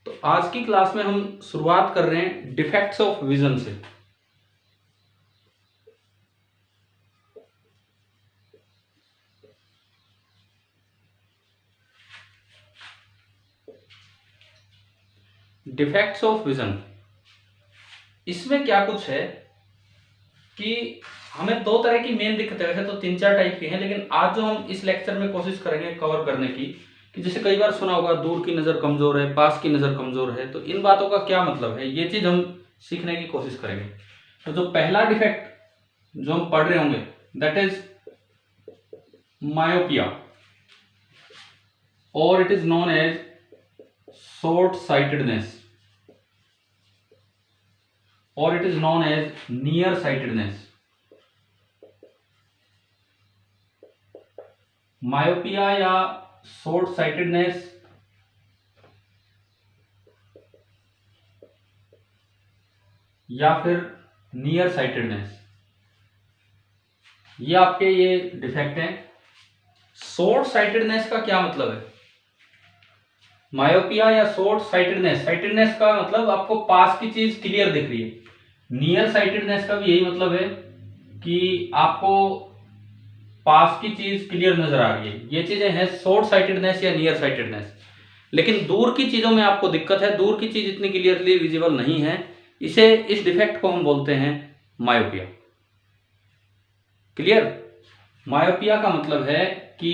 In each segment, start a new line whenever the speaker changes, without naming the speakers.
तो आज की क्लास में हम शुरुआत कर रहे हैं डिफेक्ट्स ऑफ विजन से। डिफेक्ट्स ऑफ विजन, इसमें क्या कुछ है कि हमें दो तरह की मेन दिक्कतें, वैसे तो 3-4 टाइप की हैं, लेकिन आज जो हम इस लेक्चर में कोशिश करेंगे कवर करने की, कि जैसे कई बार सुना होगा दूर की नज़र कमज़ोर है, पास की नज़र कमज़ोर है, तो इन बातों का क्या मतलब है, ये चीज़ हम सीखने की कोशिश करेंगे। तो जो पहला डिफेक्ट जो हम पढ़ रहे होंगे दैट इज मायोपिया, और it is known as short sightedness, और it is known as near sightedness. Myopia या शॉर्ट साइटेडनेस या फिर नियर साइटेडनेस, ये आपके ये डिफेक्ट हैं। शॉर्ट साइटेडनेस का क्या मतलब है? मायोपिया या शॉर्ट साइटेडनेस, साइटेडनेस का मतलब आपको पास की चीज क्लियर दिख रही है। नियर साइटेडनेस का भी यही मतलब है कि आपको पास की चीज क्लियर नजर आ रही है। ये चीजें हैं शॉर्ट साइटेडनेस या नियर साइटेडनेस। लेकिन दूर की चीजों में आपको दिक्कत है, दूर की चीज इतनी क्लियरली विजिबल नहीं है, इस डिफेक्ट को हम बोलते हैं मायोपिया। क्लियर? मायोपिया का मतलब है कि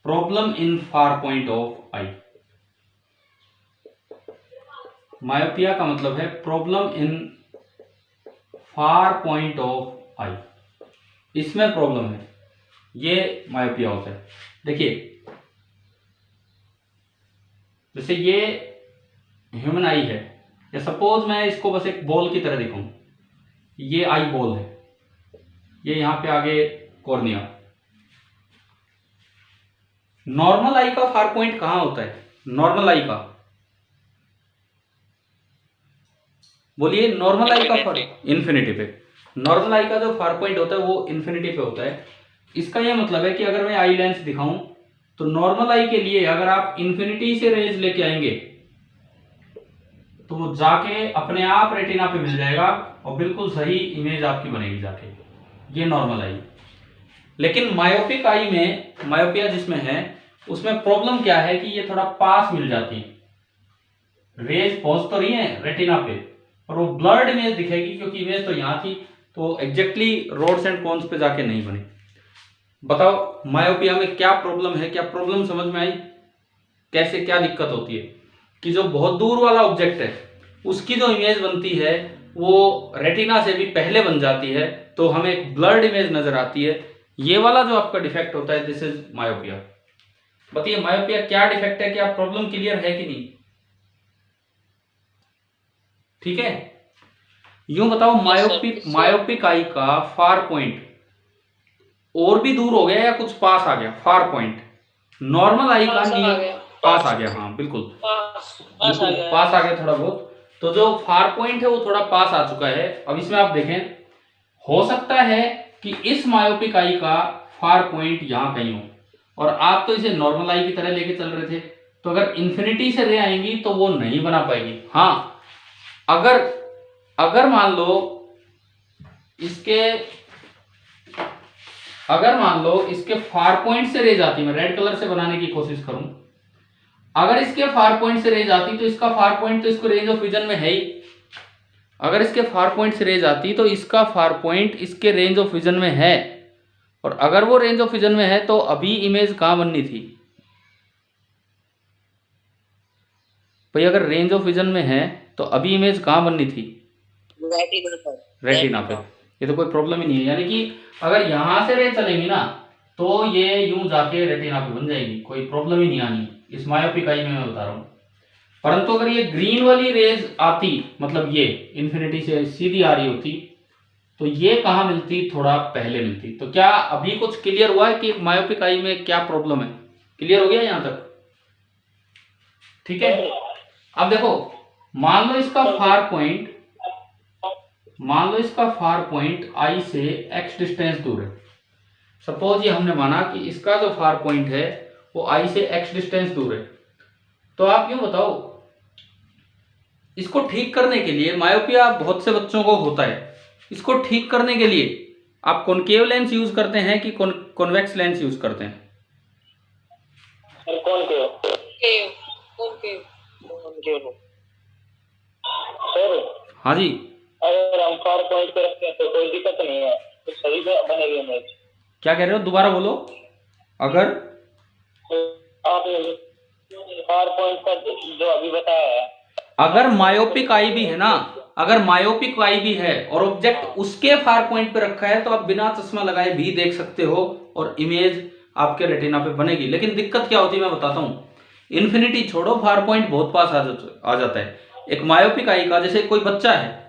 problem in far point of eye. Myopia का मतलब है problem in far point of eye, इसमें प्रॉब्लम है, ये मायोपिया होता है। देखिए जैसे ये ह्यूमन आई है, या सपोज मैं इसको बस एक बॉल की तरह दिखाऊं, ये आई बॉल है, ये यहां पे आगे कॉर्निया। नॉर्मल आई का फार पॉइंट कहां होता है? नॉर्मल आई का बोलिए, नॉर्मल आई का फार इन्फिनिटी पे। नॉर्मल आई का जो फार पॉइंट होता है वो इन्फिनिटी पे होता है। इसका यह मतलब है कि अगर मैं आई लेंस दिखाऊं तो नॉर्मल आई के लिए अगर आप इन्फिनिटी से रेज लेके आएंगे तो वो जाके अपने आप रेटिना पे मिल जाएगा और बिल्कुल सही इमेज आपकी बनेगी जाके, ये नॉर्मल आई। लेकिन मायोपिक आई में, मायोपिया जिसमें है, उसमें प्रॉब्लम क्या है कि ये थोड़ा पास मिल जाती है, रेज पहुंच तो रही है रेटिना पे और वो ब्लर्ड इमेज दिखेगी, क्योंकि इमेज तो यहां थी, तो एग्जैक्टली रोड्स एंड कॉन्स पे जाके नहीं बनी। बताओ मायोपिया में क्या प्रॉब्लम है? क्या प्रॉब्लम समझ में आई? कैसे क्या दिक्कत होती है कि जो बहुत दूर वाला ऑब्जेक्ट है उसकी जो इमेज बनती है वो रेटिना से भी पहले बन जाती है, तो हमें एक ब्लर्ड इमेज नजर आती है। ये वाला जो आपका डिफेक्ट होता है दिस इज मायोपिया। बताइए मायोपिया क्या डिफेक्ट है, क्या प्रॉब्लम क्लियर है कि नहीं? ठीक है, यूं बताओ मायोपिक आई का फार पॉइंट और भी दूर हो गया या कुछ पास आ गया? फार पॉइंट नॉर्मल आई का पास आ गया, हाँ बिल्कुल पास आ गया थोड़ा बहुत। तो जो फार पॉइंट है वो थोड़ा पास आ चुका है। अब इसमें आप देखें, हो सकता है कि इस मायोपिक आई का फार पॉइंट यहां कहीं हो और आप तो इसे नॉर्मल आई की तरह लेके चल रहे थे, तो अगर इन्फिनिटी से रे आएंगी तो वो नहीं बना पाएगी। हाँ, अगर मान लो इसके फार पॉइंट से रेज आती, मैं रेड कलर से बनाने की कोशिश करूं, अगर इसके फार पॉइंट से रेज आती तो इसका फार पॉइंट तो इसको रेंज ऑफ विजन में है ही। अगर इसके फार पॉइंट से रेज आती तो इसका फार पॉइंट इसके रेंज ऑफ विजन में है, और अगर वो रेंज ऑफ विजन में है तो अभी इमेज कहां बननी थी भाई? अगर रेंज ऑफ विजन में है तो अभी इमेज कहां बननी थी? रेटिना पे। ये तो कोई प्रॉब्लम ही नहीं है, यानी कि अगर यहां से रे चलेंगी ना तो ये यूं जाके रेटिना पे बन जाएगी, कोई प्रॉब्लम ही नहीं आनी इस मायोपिक आई में, मैं बता रहा हूं। परंतु अगर ये ग्रीन वाली रेज आती, मतलब ये इन्फिनिटी से सीधी आ रही होती, तो ये कहां मिलती? थोड़ा पहले मिलती। तो क्या अभी कुछ क्लियर हुआ है कि मायोपिक आई में क्या प्रॉब्लम है? क्लियर हो गया यहां तक? ठीक है, अब देखो, मान लो इसका फार पॉइंट आई से x डिस्टेंस दूर है। सपोज ये हमने माना कि इसका जो फार पॉइंट है वो आई से x डिस्टेंस दूर है, तो आप यूं बताओ इसको ठीक करने के लिए, मायोपिया बहुत से बच्चों को होता है, इसको ठीक करने के लिए आप कॉनकेव लेंस यूज करते हैं कि कॉन्वेक्स लेंस यूज करते हैं?
सर
हाँ जी,
अगर हम फार पॉइंट पे रखते हैं तो कोई दिक्कत नहीं है, तो सही से बनेगी इमेज।
क्या कह रहे हो, दोबारा बोलो। अगर
तो आपने फार पॉइंट का जो अभी बताया है,
अगर मायोपिक आई भी है ना, अगर मायोपिक आई भी है और ऑब्जेक्ट उसके फार पॉइंट पे रखा है, तो आप बिना चश्मा लगाए भी देख सकते हो और इमेज आपके रेटिना पे बनेगी। लेकिन दिक्कत क्या होती है मैं बताता हूँ। इन्फिनिटी छोड़ो, फार पॉइंट बहुत पास आ जाता है। एक मायोपिक आई का, जैसे कोई बच्चा है,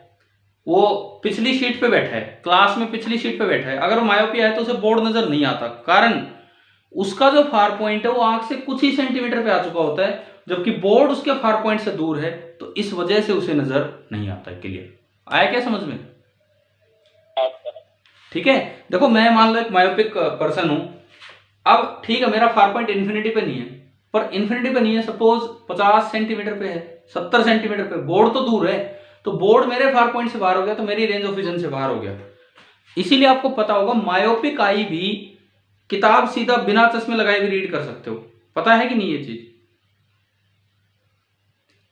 वो पिछली सीट पे बैठा है, क्लास में पिछली सीट पे बैठा है, अगर मायोपिया है तो उसे बोर्ड नजर नहीं आता, कारण उसका जो फार पॉइंट है वो आंख से कुछ ही सेंटीमीटर पे आ चुका होता है, जबकि बोर्ड उसके फार पॉइंट से दूर है, तो इस वजह से उसे नजर नहीं आता है। क्लियर आया क्या समझ में? ठीक है, देखो मैं मान लो एक मायोपिक पर्सन हूं, अब ठीक है मेरा फार पॉइंट इन्फिनिटी पे नहीं है, पर इन्फिनिटी पे नहीं है, सपोज 50 सेंटीमीटर पे है, 70 सेंटीमीटर पे, बोर्ड तो दूर है, तो बोर्ड मेरे फार पॉइंट से बाहर हो गया, तो मेरी रेंज ऑफ विजन से बाहर हो गया। इसीलिए आपको पता होगा मायोपिक आई भी किताब सीधा बिना चश्मे लगाए भी रीड कर सकते हो, पता है कि नहीं ये चीज?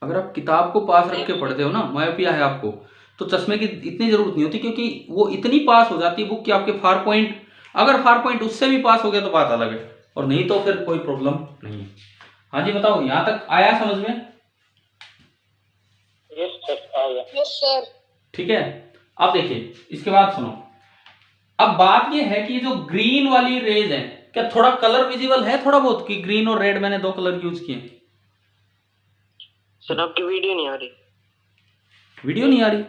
अगर आप किताब को पास रख के पढ़ते हो ना, मायोपिया है आपको, तो चश्मे की इतनी जरूरत नहीं होती, क्योंकि वो इतनी पास हो जाती है बुक कि आपके फार पॉइंट, अगर फार पॉइंट उससे भी पास हो गया तो बात अलग है, और नहीं तो फिर कोई प्रॉब्लम नहीं है। हाँ जी बताओ, यहां तक आया समझ में?
Yes sir.
ठीक है, अब देखिए इसके बाद सुनो। अब बात ये है कि जो ग्रीन वाली रेज है, क्या थोड़ा कलर विजिबल है थोड़ा बहुत, कि ग्रीन और रेड मैंने दो कलर यूज किए?
सर आपकी वीडियो नहीं आ रही।
वीडियो नहीं आ रही?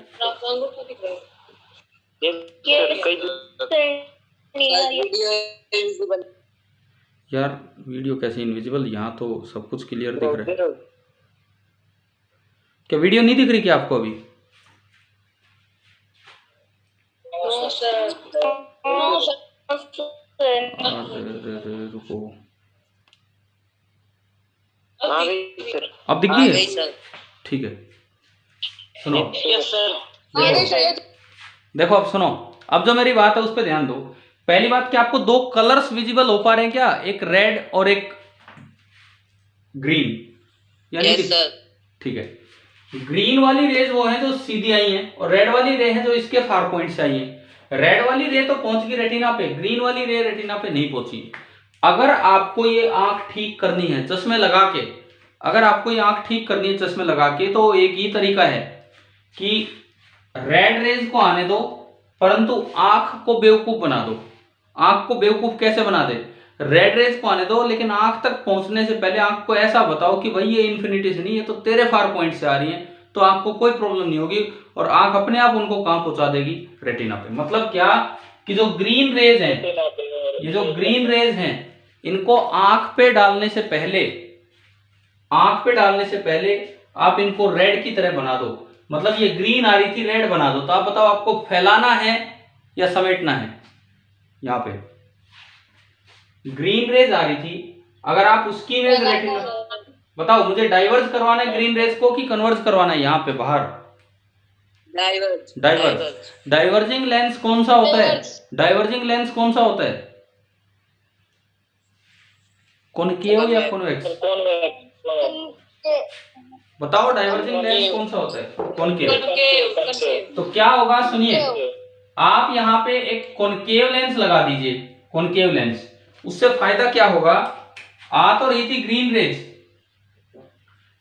यार वीडियो कैसे इनविजिबल, यहाँ तो सब कुछ क्लियर दिख रहा है। क्या वीडियो नहीं दिख रही क्या आपको अभी? रुको, अब दिख गई है? ठीक है, सुनो देखो, अब सुनो, अब जो मेरी बात है उस पर ध्यान दो। पहली बात कि आपको दो कलर्स विजिबल हो पा रहे हैं क्या, एक रेड और एक ग्रीन, यानी ठीक है। ग्रीन वाली रेज वो है जो सीधी आई है, और रेड वाली रे है जो इसके फार पॉइंट से आई है। रेड वाली रे तो पहुंच गई रेटिना पे, ग्रीन वाली रे रेटिना पे नहीं पहुंची। अगर आपको ये आंख ठीक करनी है चश्मे लगा के, अगर आपको ये आंख ठीक करनी है चश्मे लगा के, तो एक ही तरीका है कि रेड रेज को आने दो, परंतु आंख को बेवकूफ बना दो। आंख को बेवकूफ कैसे बना दे? रेड रेज को आने दो, लेकिन आंख तक पहुंचने से पहले आंख को ऐसा बताओ कि भाई ये इन्फिनिटी से नहीं है, तो तेरे फार पॉइंट से आ रही है, तो आंख को कोई प्रॉब्लम नहीं होगी, और आंख अपने आप उनको कहां पहुंचा देगी? रेटिना पे। मतलब क्या कि जो ग्रीन रेज है, ये जो ग्रीन रेज हैं, इनको आंख पे डालने से पहले, आंख पे डालने से पहले आप इनको रेड की तरह बना दो। मतलब ये ग्रीन आ रही थी, रेड बना दो। तो आप बताओ आपको फैलाना है या समेटना है? यहां पे ग्रीन रेज आ रही थी, अगर आप उसकी इमेज रेटिना, बताओ मुझे डाइवर्ज करवाना है ग्रीन रेज को कि कन्वर्ज करवाना है यहाँ पे बाहर? डाइवर्ज। डाइवर्जिंग लेंस कौन सा होता है? डाइवर्जिंग लेंस कौन सा होता है? कॉनकेव या कॉन्वेक्स? बताओ डाइवर्जिंग लेंस कौन सा होता है? कॉनकेव। तो क्या होगा सुनिए, आप यहाँ पे एक कॉनकेव लेंस लगा दीजिए, कॉनकेव लेंस। उससे फायदा क्या होगा, आ तो रही थी ग्रीन रेज,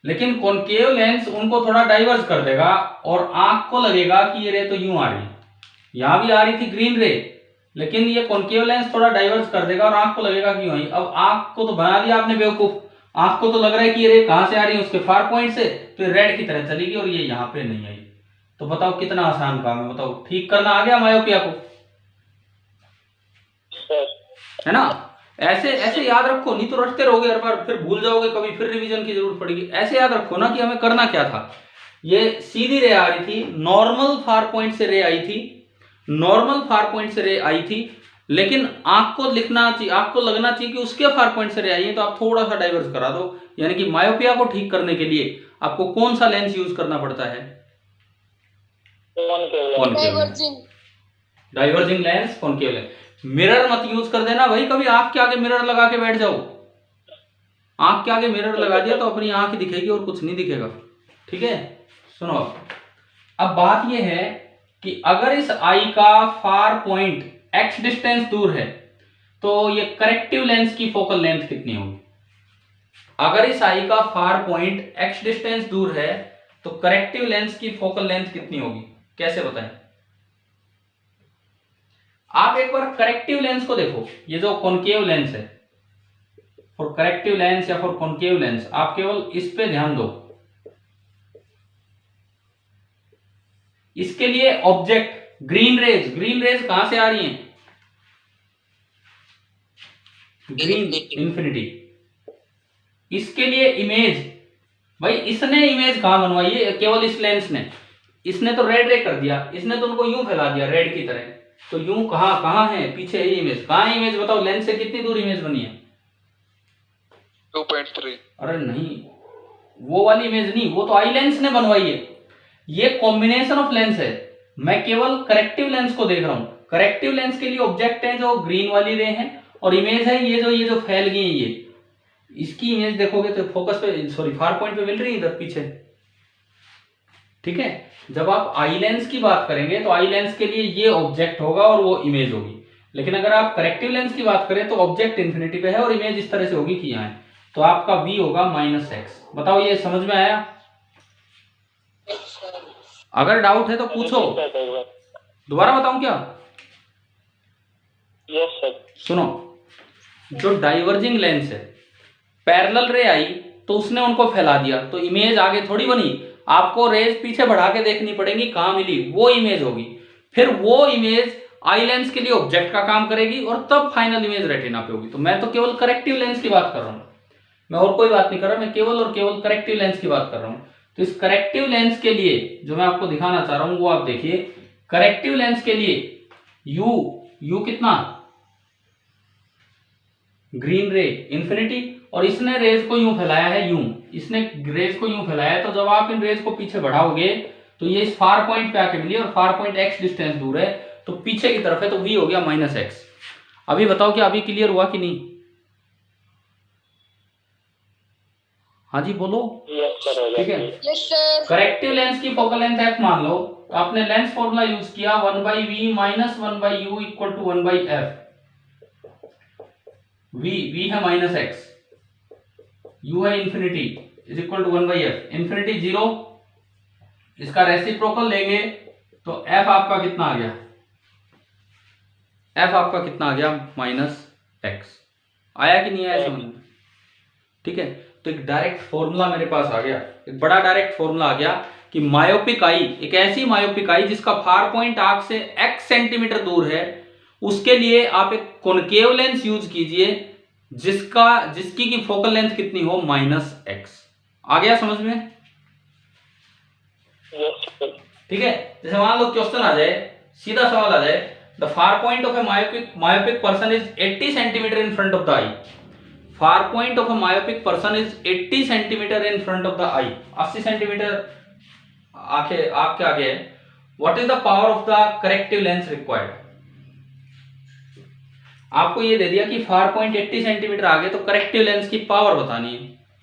लेकिन कॉनकेव लेंस उनको थोड़ा डाइवर्ज कर देगा, और आंख को लगेगा कि ये रे तो यूं आ रही है, यहां भी आ रही थी ग्रीन रे, लेकिन ये कॉनकेव लेंस थोड़ा डाइवर्ज कर देगा और आंख को लगेगा कि यूं आई। अब आंख को तो बना दिया आपने बेवकूफ, आंख को तो लग रहा है कि ये रे कहां से आ रही है, उसके फार पॉइंट से, तो ये रेड की तरह चलेगी और ये यहाँ पे नहीं आई। तो बताओ कितना आसान काम है, बताओ ठीक करना आ गया मायोपिया को, है ना? ऐसे ऐसे याद रखो, नहीं तो रटते रहोगे हर बार, फिर भूल जाओगे, कभी फिर रिवीजन की जरूरत पड़ेगी। ऐसे याद रखो ना कि हमें करना क्या था। ये सीधी रे आ रही थी, नॉर्मल फार पॉइंट से रे आई थी, नॉर्मल फार पॉइंट से रे आई थी, लेकिन आंख को लिखना चाहिए, आंख को लगना चाहिए कि उसके फार पॉइंट से रे आई है, तो आप थोड़ा सा डाइवर्स करा दो। यानी कि मायोपिया को ठीक करने के लिए आपको कौन सा लेंस यूज करना पड़ता है? Diverging lens, concave lens. Mirror मत यूज कर देना भाई, कभी आंख के आगे मिरर लगा के बैठ जाओ। आंख के आगे मिरर लगा दिया तो अपनी आंख ही दिखेगी और कुछ नहीं दिखेगा। ठीक है, सुनो। अब बात यह है कि अगर इस आई का फार पॉइंट x डिस्टेंस दूर है तो ये करेक्टिव लेंस की फोकल लेंथ कितनी होगी? अगर इस आई का फार पॉइंट x डिस्टेंस दूर है तो करेक्टिव लेंस की फोकल लेंथ कितनी होगी? कैसे बताएं? आप एक बार करेक्टिव लेंस को देखो, ये जो कॉनकेव लेंस है, फॉर करेक्टिव लेंस या फॉर कॉनकेव लेंस, आप केवल इस पे ध्यान दो। इसके लिए ऑब्जेक्ट ग्रीन रेज कहां से आ रही हैं? Green infinity. इसके लिए इमेज, भाई इसने इमेज कहां बनवाई है? केवल इस लेंस ने। इसने तो रेड रे कर दिया, इसने तो उनको यूं फैला दिया रेड की तरह। तो यूं कहां है? पीछे है इमेज। कहां है इमेज? बताओ, लेंस से कितनी दूर इमेज बनी है?
2.3।
अरे नहीं, वो वाली इमेज नहीं, वो तो आई लेंस ने बनवाई है। ये कॉम्बिनेशन ऑफ लेंस है। मैं केवल करेक्टिव लेंस को देख रहा हूं। करेक्टिव लेंस के लिए ऑब्जेक्ट है जो ग्रीन वाली रे है, और इमेज है ये जो फैल गई है ये। इसकी इमेज देखोगे तो फोकस पे, सॉरी, फार पॉइंट पे मिल रही है इधर पीछे। ठीक है, जब आप आई लेंस की बात करेंगे तो आई लेंस के लिए ये ऑब्जेक्ट होगा और वो इमेज होगी। लेकिन अगर आप करेक्टिव लेंस की बात करें तो ऑब्जेक्ट इंफिनिटी पे है और इमेज इस तरह से होगी कि यहाँ है। तो आपका v होगा -x। बताओ, ये समझ में आया? अगर डाउट है तो पूछो, दोबारा बताऊं क्या?
Yes sir.
सुनो, जो डाइवर्जिंग लेंस है, पैरेलल रे आई तो उसने उनको फैला दिया, तो इमेज आगे थोड़ी बनी। आपको रेज पीछे बढ़ा के देखनी पड़ेगी, कहां मिली, वो इमेज होगी। फिर वो इमेज आई लेंस के लिए ऑब्जेक्ट का काम करेगी और तब फाइनल इमेज रेटिना पे होगी। तो मैं तो केवल करेक्टिव लेंस की बात कर रहा हूं, मैं और कोई बात नहीं कर रहा, मैं केवल और केवल करेक्टिव लेंस की बात कर रहा हूं। तो इस करेक्टिव लेंस के लिए जो मैं आपको दिखाना चाह रहा हूं वो आप देखिए। करेक्टिव लेंस के लिए यू कितना? ग्रीन रे इंफिनिटी, और इसने रेज को यूं फैलाया है, इसने रेज को यूं फैलाया है। तो जब आप इन रेज को पीछे बढ़ाओगे तो ये इस फार पॉइंट पे आके मिली, और फार पॉइंट x डिस्टेंस दूर है तो पीछे की तरफ है, तो v हो गया -x। अभी बताओ कि अभी क्लियर हुआ कि नहीं? हाँ जी बोलो। ठीक है, करेक्टिव लेंस की फोकल लेंथ f मान लो, तो आपने लेंस फॉर्मूला यूज किया 1/v - 1/u = 1/f। v है -x, u है infinity is equal to 1/f। Infinity 0, इसका रेसिप्रोकल लेंगे तो f आपका कितना आ गया? f आपका कितना आ गया? -x। आया कि नहीं आया समझ में? ठीक है, तो एक डायरेक्ट फॉर्मूला मेरे पास आ गया, एक बड़ा डायरेक्ट फॉर्मूला आ गया कि मायोपिक आई, एक ऐसी मायोपिक आई जिसका फार पॉइंट आंख से x सेंटीमीटर दूर है, उसके लिए आप एक कॉनकेव लेंस यूज कीजिए जिसकी की फोकल लेंथ कितनी हो? -x। आ गया समझ में? ठीक है, जैसे मान लो क्वेश्चन आ जाए, सीधा सवाल आ जाए, the far point of A myopic person is 80 centimetre in front of the I. Far point of a myopic person is 80 centimetre in front of the I. 80 centimetre आंखें आपके आगे है। What is the power of the corrective lens required? आपको ये दे दिया कि far point 80 centimetre आगे, तो करेक्टिव लेंस की पावर बतानी है।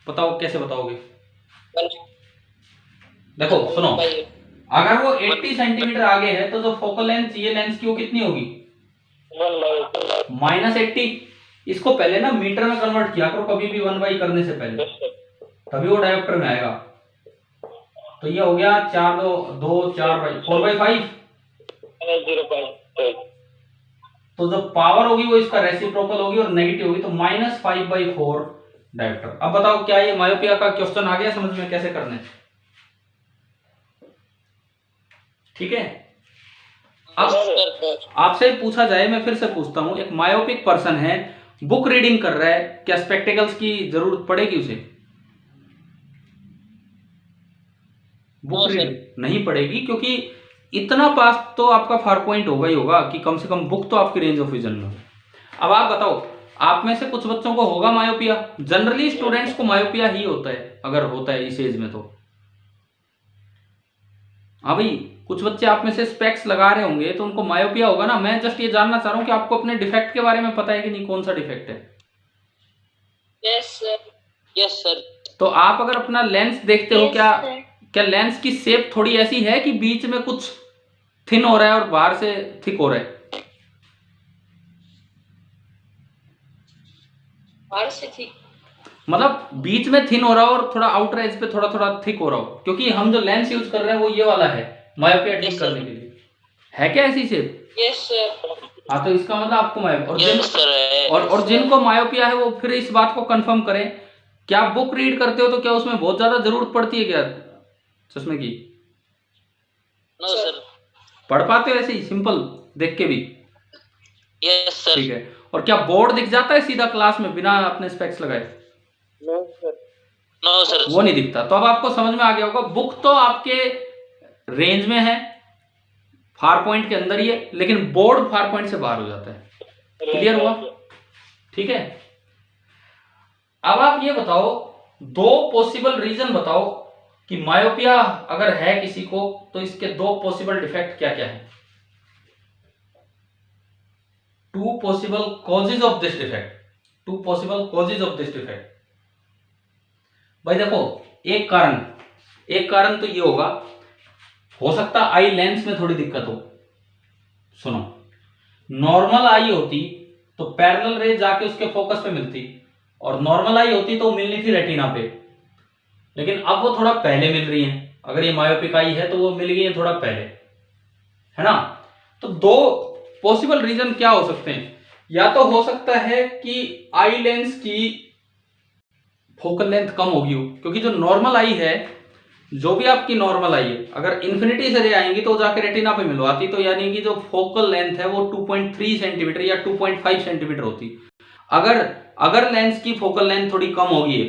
बताओ कैसे बताओगे? देखो सुनो, अगर वो 80 सेंटीमीटर आगे है तो जो फोकल लेंथ ये लेंस की वो कितनी होगी? -80। इसको पहले ना मीटर में कन्वर्ट किया करो कभी भी 1/, करने से पहले, तभी वो डायोप्टर में आएगा। तो ये हो गया 4/5। तो जो पावर होगी वो इसका रेसिप्रोकल होगी और नेगेटिव होगी, तो -5/4 डायोप्टर। अब बताओ क्या ये मायोपिया का क्वेश्चन आ गया समझ में कैसे करना है? ठीक है, अब आपसे पूछा जाए, मैं फिर से पूछता हूं, एक मायोपिक पर्सन है, बुक रीडिंग कर रहा है, क्या स्पेक्टिकल्स की जरूरत पड़ेगी उसे? बुक रीडिंग नहीं पड़ेगी, क्योंकि इतना पास तो आपका फार पॉइंट होगा ही होगा कि कम से कम बुक तो आपकी रेंज ऑफ विजन में हो। अब आप बताओ, आप में से कुछ बच्चों को होगा मायोपिया, जनरली स्टूडेंट्स को मायोपिया ही होता है अगर होता है इस एज में तो। हाँ भाई, कुछ बच्चे आप में से स्पेक्स लगा रहे होंगे तो उनको मायोपिया होगा ना। मैं जस्ट ये जानना चाह रहा हूँ कि आपको अपने डिफेक्ट के बारे में पता है कि नहीं, कौन सा डिफेक्ट है।
Yes sir, yes sir.
तो आप अगर अपना लेंस देखते हो,
Yes,
क्या
sir.
क्या लेंस की शेप थोड़ी ऐसी है कि बीच में कुछ थिन हो रहा है और बाहर से थिक हो रहा है?
बाहर से ठीक,
मतलब बीच में थिन हो रहा हो और थोड़ा आउटर एज पे थोड़ा थोड़ा थिक हो रहा हो, क्योंकि हम जो लेंस यूज कर रहे हैं वो ये वाला है मायोपिया ठीक
Yes,
करने
sir.
के लिए। है क्या ऐसी शेप?
Yes sir.
हाँ, तो इसका मतलब आपको मायोपिया,
यस सर।
और जिनको मायोपिया है वो फिर इस बात को कंफर्म करें, क्या आप बुक रीड करते हो तो क्या उसमें बहुत ज्यादा जरूरत पड़ती है क्या चश्मे की?
No sir.
पढ़ पाते हो ऐसे ही सिंपल देख के भी?
Yes sir.
ठीक है। और क्या बोर्ड दिख जाता है सीधा क्लास में बिना अपने स्पेक्स लगाए?
No sir. No sir.
वो नहीं दिखता। तो अब आपको समझ में आ गया होगा, बुक तो आपके रेंज में है, फार पॉइंट के अंदर ही है, लेकिन बोर्ड फार पॉइंट से बाहर हो जाता है। क्लियर हुआ? ठीक है। अब आप ये बताओ, दो पॉसिबल रीजन बताओ कि मायोपिया अगर है किसी को तो इसके दो पॉसिबल डिफेक्ट क्या क्या है। Two possible causes of this defect, two possible causes of this defect. भाई देखो, एक कारण तो ये होगा, हो सकता आई लेंस में थोड़ी दिक्कत हो। सुनो, नॉर्मल आई होती तो पैरेलल रे जाके उसके फोकस पे मिलती, और नॉर्मल आई होती तो मिलनी थी रेटिना पे, लेकिन अब वो थोड़ा पहले मिल रही है। अगर ये मायोपिक आई है तो वो मिल गई है थोड़ा पहले, है ना। तो दो पॉसिबल रीजन क्या हो सकते हैं, या तो हो सकता है कि आई लेंस की फोकल लेंथ कम होगी हो, क्योंकि जो नॉर्मल आई है, जो भी आपकी नॉर्मल आई है, अगर इन्फिनिटी से रे आएंगी तो जाके रेटिना पे मिलवाती, तो यानी कि जो फोकल लेंथ है वो 2.3 सेंटीमीटर या 2.5 सेंटीमीटर होती। अगर लेंस की फोकल लेंथ थोड़ी कम होगी,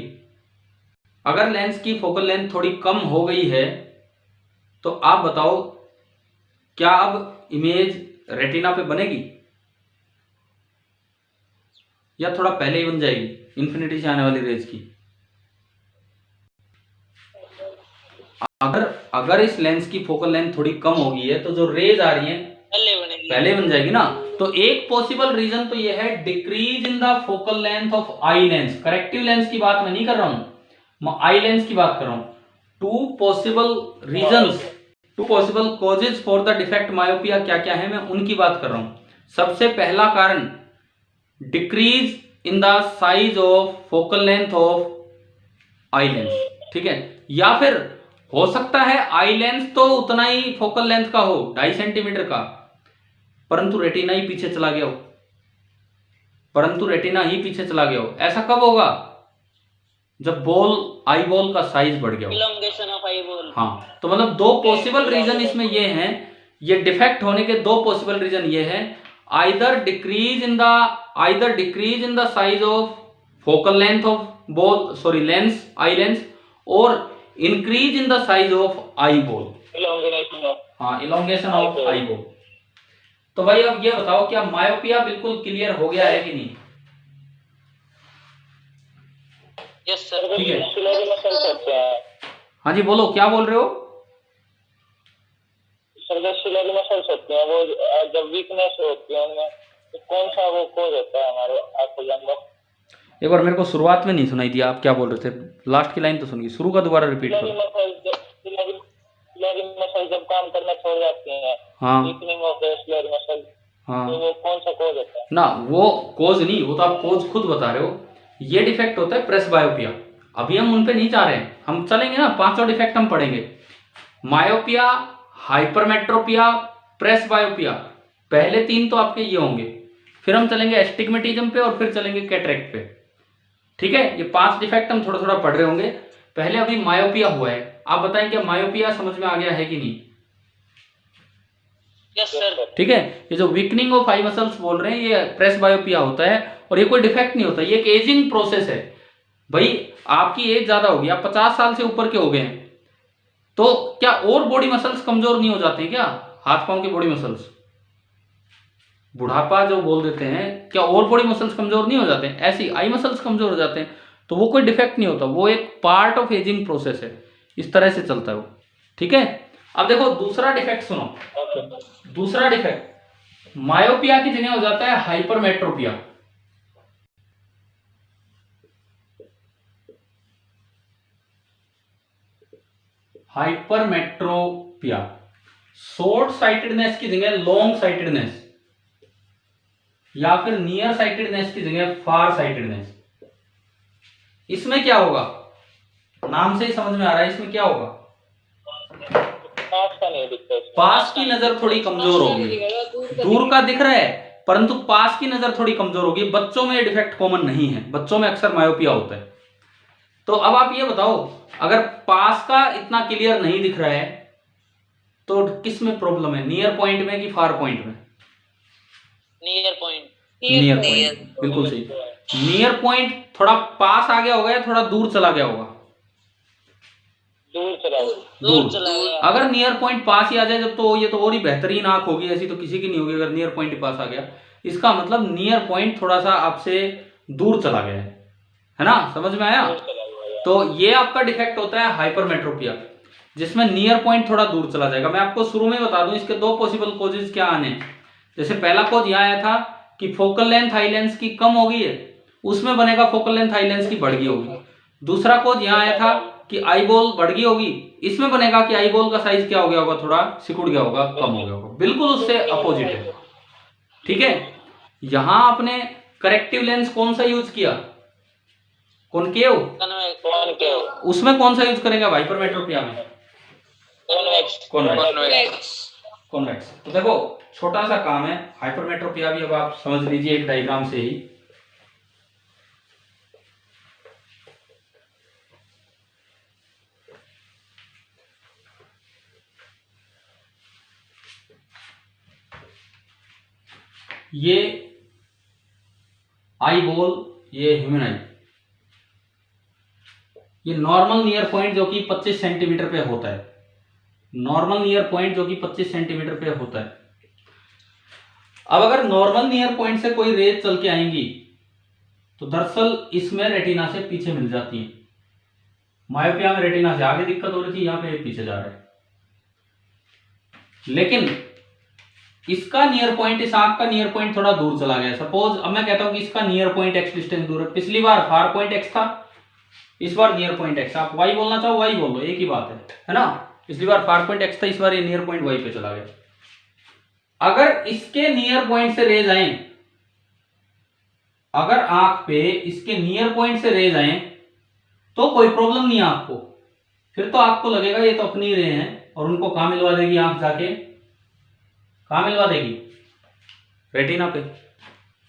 अगर लेंस की फोकल लेंथ थोड़ी कम हो गई है, तो आप बताओ क्या अब इमेज रेटिना पे बनेगी या थोड़ा पहले ही बन जाएगी इन्फिनिटी से आने वाली रेज की? अगर इस लेंस की फोकल लेंथ थोड़ी कम होगी है तो जो रेज आ रही है पहले बन जाएगी ना। तो एक पॉसिबल रीजन तो ये है decrease in the focal length of eye lens. Corrective lens की बात मैं नहीं कर रहा हूं, मैं आई लेंस की बात कर रहा हूं। Two possible reasons, two possible causes for the defect myopia क्या क्या है, मैं उनकी बात कर रहा हूं। सबसे पहला कारण decrease in the size of focal length of eye lens, ठीक है। या फिर हो सकता है आई लेंस तो उतना ही फोकल लेंथ का हो, 2.5 सेंटीमीटर का, परंतु रेटिना ही पीछे चला गया हो, परंतु रेटिना ही पीछे चला गया हो। ऐसा कब होगा? जब आई बॉल का साइज बढ़ गया हो,
इलोंगेशन ऑफ आई बॉल।
हाँ, तो मतलब दो पॉसिबल रीजन इसमें ये हैं, ये डिफेक्ट होने के दो पॉसिबल रीजन ये हैं, either decrease in the size of focal length of ball, sorry lens, eye lens, और increase in the size of eye ball, elongation of eye ball. तो भाई अब ये बताओ, क्या मायोपिया बिल्कुल क्लियर हो गया है कि नहीं?
Yes sir.
ठीक है।
सिलेरी मसल्स होते हैं।
हाँ जी बोलो, क्या बोल रहे हो?
सर जो सिलेरी मसल्स होते हैं वो जब वीकनेस होती है उनमें, तो कौन सा वो कोज होता है हमारे आंखों के अंदर?
एक बार मेरे को शुरुआत में नहीं सुनाई दिया, आप क्या बोल रहे थे? लास्ट की लाइन तो सुन गई, शुरू का दोबारा रिपीट करो।
सिलेरी मसल जब काम करना छोड़ जाती हैं,
हाँ,
weakening of the ciliary muscle,
हाँ,
तो वो कौन सा कोज होता है?
ना वो कोज नहीं, वो तो आप कोज खुद बता रहे हो। ये डिफेक्ट होता है प्रेस बायोपिया। अभी हम उन पे नहीं जा रहे हैं, हम चलेंगे ना, पांचों डिफेक्ट हम पढ़ेंगे। मायोपिया, हाइपरमेट्रोपिया, प्रेस बायोपिया, पहले तीन तो आपके ये होंगे, फिर हम चलेंगे एस्टिग्मेटिज्म पे और फिर चलेंगे कैटरेक्ट पे, ठीक है। ये 5 डिफेक्ट हम थोड़ा थोड़ा पढ़ रहे होंगे। पहले अभी मायोपिया हुआ है, आप बताएं क्या मायोपिया समझ में आ गया है कि नहीं?
Yes sir.
ठीक है। ये जो वीकनिंग ऑफ आई मसल्स बोल रहे हैं, ये प्रेस बायोपिया होता है, और ये कोई डिफेक्ट नहीं होता, ये एक एजिंग प्रोसेस है। भाई आपकी एज ज्यादा होगी, आप 50 साल से ऊपर के हो गए हैं, तो क्या और बॉडी मसल्स कमजोर नहीं हो जाते हैं क्या? हाथ पांव की बॉडी मसल्स, बुढ़ापा जो बोल देते हैं, क्या और बॉडी मसल्स कमजोर नहीं हो जाते हैं? ऐसी आई मसल्स कमजोर हो जाते हैं, तो वो कोई डिफेक्ट नहीं होता, वो एक पार्ट ऑफ एजिंग प्रोसेस है, इस तरह से चलता है वो। ठीक है, अब देखो दूसरा डिफेक्ट सुनो। दूसरा डिफेक्ट मायोपिया की जगह हो जाता है हाइपरमेट्रोपिया। हाइपरमेट्रोपिया, शॉर्ट साइटेडनेस की जगह लॉन्ग साइटेडनेस, या फिर नियर साइटेडनेस की जगह फार साइटेडनेस। इसमें क्या होगा, नाम से ही समझ में आ रहा है, इसमें क्या होगा?
पास का नहीं दिखता इसमें।
पास की नजर थोड़ी कमजोर होगी, दूर का दिख रहा है परंतु पास की नजर थोड़ी कमजोर होगी। बच्चों में ये डिफेक्ट कॉमन नहीं है, बच्चों में अक्सर मायोपिया होता है। तो अब आप ये बताओ, अगर पास का इतना क्लियर नहीं दिख रहा है तो किस में प्रॉब्लम है, नियर पॉइंट में कि फार पॉइंट में?
Near point.
नियर पॉइंट, बिल्कुल सही। नियर पॉइंट थोड़ा पास आ गया होगा या थोड़ा दूर चला गया होगा?
दूर चला
दूर। अगर नियर पॉइंट पास ही आ जाए जब, तो ये तो और ही बेहतरीन आंख होगी, ऐसी तो किसी की नहीं होगी अगर नियर पॉइंट पास आ गया। इसका मतलब नियर पॉइंट थोड़ा सा आपसे दूर चला गया है ना, समझ में आया? तो ये आपका डिफेक्ट होता है हाइपरमेट्रोपिया, जिसमें नियर पॉइंट थोड़ा दूर चला जाएगा। मैं आपको शुरू में बता दूं इसके दो पॉसिबल कॉजेज क्या आने हैं। जैसे पहला कॉज यहां आया था कि फोकल लेंथ आई लेंस की कम हो गई है, उसमें बनेगा फोकल लेंथ आई लेंस की बढ़ गई होगी। दूसरा कॉज यहां आया था कि आई बॉल बढ़ गई होगी, इसमें बनेगा कि आई बॉल का साइज क्या हो गया होगा, थोड़ा सिकुड़ गया होगा, कम हो गया होगा। बिल्कुल उससे अपोजिट है। ठीक है, यहां आपने करेक्टिव लेंस कौन सा यूज किया? कॉनकेव। उसमें कौन सा यूज करेंगे हाइपरमेट्रोपिया में? कॉन्वेक्स। तो देखो छोटा सा काम है, हाइपरमेट्रोपिया भी अब आप समझ लीजिए एक डायग्राम से ही। ये आई बॉल, ये ह्यूमन आई, ये नॉर्मल नियर पॉइंट जो कि 25 सेंटीमीटर पे होता है, नॉर्मल नियर पॉइंट जो कि 25 सेंटीमीटर पे होता है। अब अगर नॉर्मल नियर पॉइंट से कोई रेज चल के आएंगी तो दरअसल इसमें रेटिना से पीछे मिल जाती है। मायोपिया में रेटिना से आगे दिक्कत हो रही थी, यहां पे पीछे जा रहा है। लेकिन इसका नियर पॉइंट, इस आंख का नियर पॉइंट थोड़ा दूर चला गया। सपोज अब मैं कहता हूं कि इसका नियर पॉइंट एक्स डिस्टेंस दूर है, पिछली बार फार पॉइंट एक्स था, इस बार नियर पॉइंट एक्स। आप वाई बोलना चाहो वाई बोल लो, एक ही बात है ना। पिछली बार फार पॉइंट एक्स था, इस बार ये नियर पॉइंट वाई पे चला गया। अगर इसके नियर पॉइंट से रेज आए, अगर आंख पे इसके नियर पॉइंट से रेज आए तो कोई प्रॉब्लम नहीं है आपको, फिर तो आपको लगेगा ये तो अपनी रे हैं और उनको कहां मिलवा देगी आंख जाके, कहां मिलवा देगी? रेटिना पे।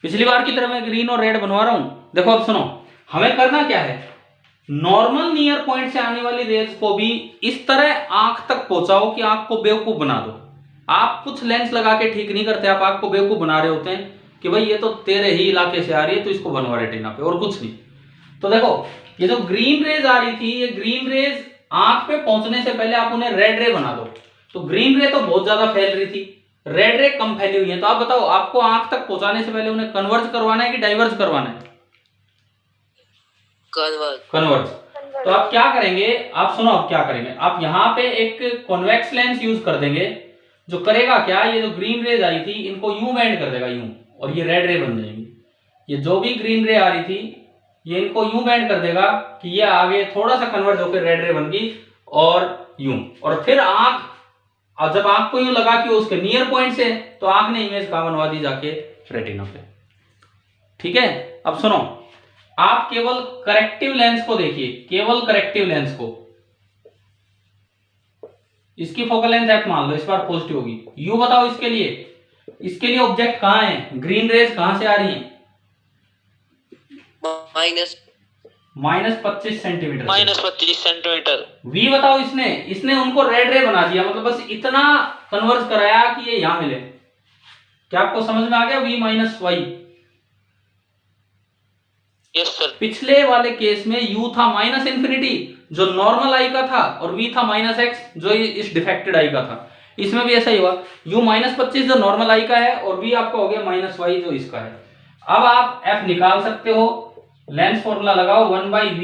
पिछली बार की तरह मैं ग्रीन और रेड बनवा रहा हूं। देखो अब सुनो, हमें करना क्या है, नॉर्मल नियर पॉइंट से आने वाली रेज को भी इस तरह आंख तक पहुंचाओ कि आंख को बेवकूफ बना दो। आप कुछ लेंस लगा के ठीक नहीं करते, आप आंख को बेवकूफ बना रहे होते हैं कि भाई ये तो तेरे ही इलाके से आ रही है तो इसको बनवा रेटिना पे, और कुछ नहीं। तो देखो ये जो ग्रीन रेज आ रही थी, ये ग्रीन रेज आंख पे पहुंचने से पहले आप उन्हें रेड रे बना दो। तो ग्रीन रे तो बहुत ज्यादा फैल रही थी, रेड रे कम फैली हुई है। तो आप बताओ आपको आंख तक पहुंचाने से पहले उन्हें कन्वर्ज करवाना है कि डाइवर्ज करवाना है? कन्वर्ज। तो आप क्या करेंगे, आप सुनो आप क्या करेंगे, आप यहाँ पे एक कॉन्वेक्स लेंस यूज कर देंगे, जो करेगा क्या, ये जो ग्रीन रेज आई थी इनको यूं बेंड कर देगा यूं, और ये रेड रे बन जाएंगी। ये जो भी ग्रीन रे आ रही थी ये इनको यूं बेंड कर देगा कि ये आगे थोड़ा सा कन्वर्ट होकर रेड रे बन गई, और यूं। और फिर आंख, और जब आंख को यूं लगा कि उसके नियर पॉइंट से, तो आंख ने इमेज कहां बनवा दी, जाके रेटिना पे। ठीक है, अब सुनो, आप केवल करेक्टिव लेंस को देखिए, केवल करेक्टिव लेंस को। इसकी फोकल लेंथ f मान लो, इस बार पॉजिटिव होगी। यू बताओ इसके लिए ऑब्जेक्ट कहां है, ग्रीन रेज कहां से आ रही है? -25 सेंटीमीटर।
-25 सेंटीमीटर।
वी बताओ, इसने उनको रेड रे बना दिया, मतलब बस इतना कन्वर्ज कराया कि ये यहां मिले। क्या आपको समझ में आ गया? v minus y.
Yes sir.
पिछले वाले केस में u था -∞ जो नॉर्मल आई का था, और v था -x जो इस डिफेक्टेड आई का था। इसमें भी ऐसा ही हुआ, u -25 जो नॉर्मल आई का है और v आपका हो गया -y जो इसका है। अब आप f निकाल सकते हो, लेंस फॉर्मूला लगाओ, 1/v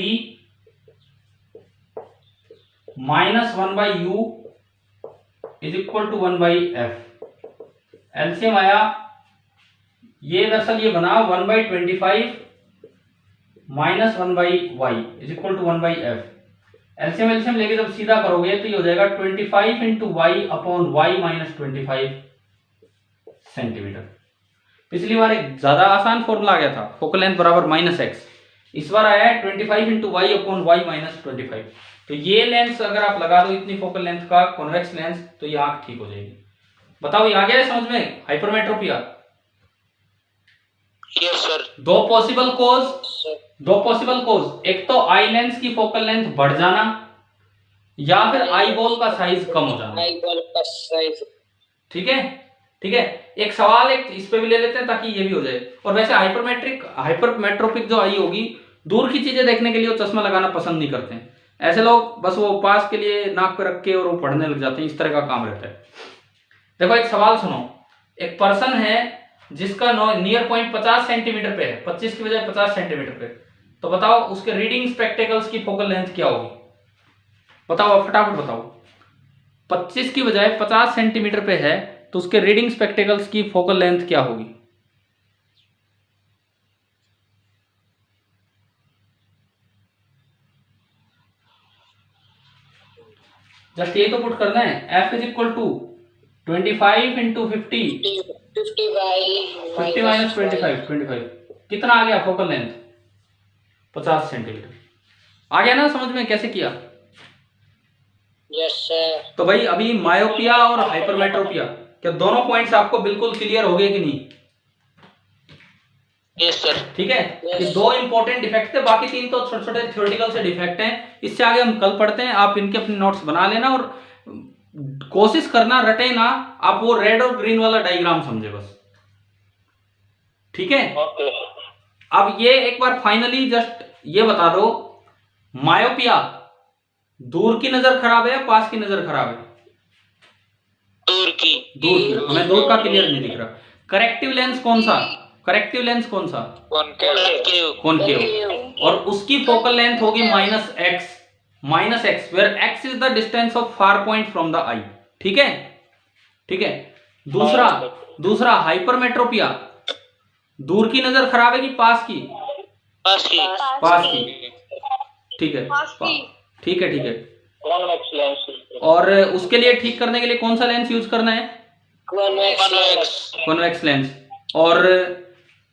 -1/u is equal to 1/f। LCM आया, ये दरअसल ये बना 1/25 minus 1/y is equal to 1/f। LCM LCM लेके जब सीधा करोगे तो ये हो जाएगा 25 into y upon y minus 25 centimetre. पिछली बार एक ज्यादा आसान फॉर्मूला आ गया था, फोकल लेंथ बराबर -x, इस बार आया है 25 into y upon y minus 25। तो ये लेंस अगर आप लगा दो इतनी फोकल लेंथ का कॉन्वेक्स लेंस, तो ये आंख ठीक हो जाएगी। बताओ ये आ गया है समझ में, हाइपरमेट्रोपिया?
Yes sir.
दो पॉसिबल कोज, एक तो आई लेंस की फोकल लेंथ बढ़ जाना या फिर आई बॉल का साइज कम हो जाना।
आई बॉल का साइज,
ठीक है, ठीक है। एक सवाल एक इस पे भी ले लेते हैं ताकि ये भी हो जाए। और वैसे हाइपरमेट्रोपिक जो आई होगी, दूर की चीजें देखने के लिए वो चश्मा लगाना पसंद नहीं करते हैं। ऐसे लोग बस वो पास के लिए नाक पे रख के और वो पढ़ने लग जाते हैं, इस तरह का काम रहता है। देखो एक सवाल सुनो, एक पर्सन है जिसका नियर पॉइंट 50 सेंटीमीटर पे है, 25 की बजाय 50 सेंटीमीटर पे, तो बताओ उसके रीडिंग स्पेक्टेकल्स की फोकल लेंथ क्या होगी? बताओ फटाफट बताओ। 25 की बजाय 50 सेंटीमीटर पे है तो उसके रीडिंग स्पेक्टेकल्स की फोकल लेंथ क्या होगी? जस्ट ये तो पुट करना है, f is equal to 25 into 50 minus 25 कितना आ गया फोकल लेंथ? 50 सेंटीमीटर। आ गया ना समझ में कैसे किया?
Yes sir.
तो भाई अभी मायोपिया और हाइपरमेट्रोपिया, क्या दोनों पॉइंट्स आपको बिल्कुल क्लियर हो गए कि नहीं?
Yes sir.
ठीक है, ये दो इंपॉर्टेंट डिफेक्ट थे, बाकी तीन तो छोटे छोटे थ्योरेटिकल से डिफेक्ट हैं। इससे आगे हम कल पढ़ते हैं, आप इनके अपने नोट्स बना लेना और कोशिश करना रटे ना, आप वो रेड और ग्रीन वाला डायग्राम समझे बस। ठीक है,
ओके।
अब ये एक बार फाइनली जस्ट ये बता दो, मायोपिया दूर की नजर खराब है या पास की नजर खराब है?
दूर की।
हमें दूर का क्लियर नहीं दिख रहा। करेक्टिव लेंस कौन सा?
कॉनकेव।
और उसकी फोकल लेंथ होगी -x, where x is the distance of far point from the eye. ठीक है, ठीक है। दूसरा हाइपरमेट्रोपिया, दूर की नजर खराब है कि पास की? पास की। ठीक है, ठीक है, ठीक है।
Convex lens.
और उसके लिए ठीक करने के लिए कौन सा लेंस यूज करना है? Convex lens. और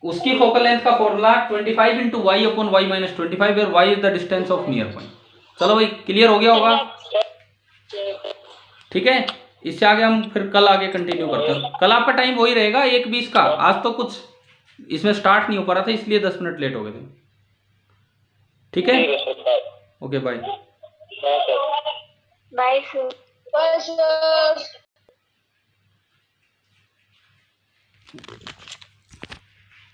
उसकी फोकल लेंथ का formula 25 into y upon y minus 25, where y is the distance of near point. चलो भाई क्लियर हो गया होगा? ठीक है, इससे आगे हम फिर कल आगे कंटिन्यू करते हैं। कल आपका टाइम वही रहेगा 1:20 का। आज तो कुछ इसमें स्टार्ट नहीं हो पा रहा था, इसलिए 10 मिनट लेट हो गए थे। ठीक है, ओके बाय।
Bye sir.